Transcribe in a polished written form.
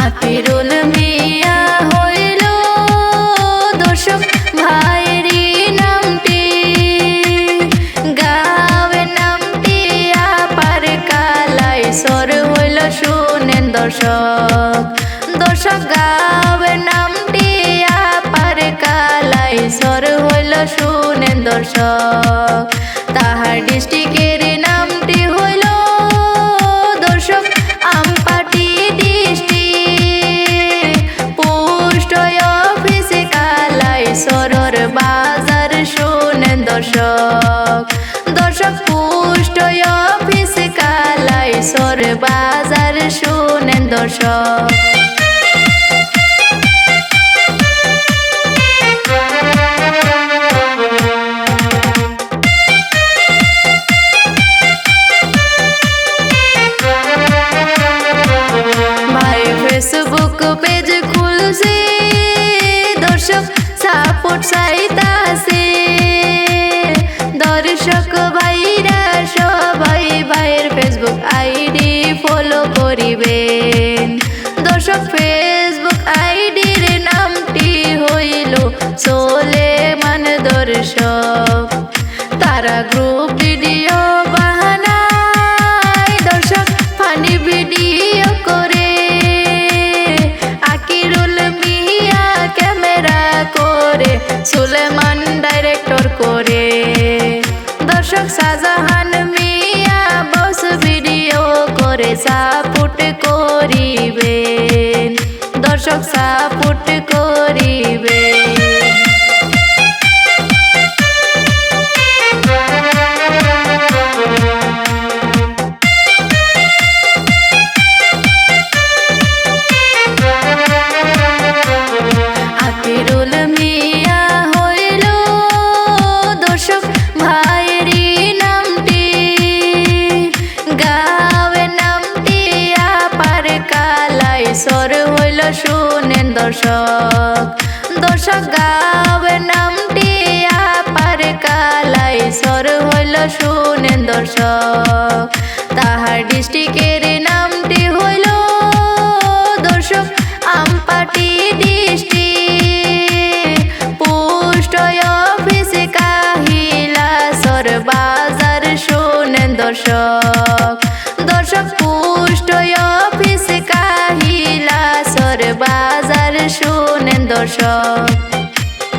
আকিরুল মিয়া হইল দর্শক ভাইয়েরই নামটি, গাঁয়ের নামটি আপার কালাইছর হইল শুনেন দর্শক। দর্শক গাঁয়ের নামটি আপার কালাইছর হইল শুনেন দর্শক। তাহার ডিস্ট্রিক্টের নামটি হইল দর্শক আমপাটি ডিস্ট্রিক্ট, পোস্ট অফিস কালাইছরের বাজার শুনেন দর্শক। দর্শক পোস্ট অফিস কালাইছর বাজার শুনেন দর্শক। ফেসবুক পেজ খুলছি দর্শক সাপোর্ট চাইতাছে, দর্শক ভাইরা সবাই ভাইয়ের ফেসবুক আইডি ফলো করিবেন। দর্শক ফেসবুক আইডির নামটি হইল সোলেমান দর্শক। তারা গ্রুপ ভিডিও বানায় দর্শক, ফানি ভিডিও করে করে সুলেমান ডাইরেক্টর করে। দর্শক শাহজাহান মিয়া বস ভিডিও করে সাপোর্ট করিবেন, দর্শক সাপোর্ট করিবেন। আকিরুল মিয়া হইল দর্শক ভাইয়েরই নামটি, গাঁয়ের নামটি আপার কালাইছর হইল শুনেন দর্শক। দর্শক গাঁয়ের নামটি আপার কালাইছর হইল শুনেন দর্শক। তাহার ডিস্ট্রিক্টের নামটি হইল দর্শক আমপাটি ডিস্ট্রিক্ট, পোস্ট অফিস কাহিলাছর বাজার শুনেন দর্শক। দর্শক পোস্ট অফিস কাহিলাছর বাজার শুনেন দর্শক।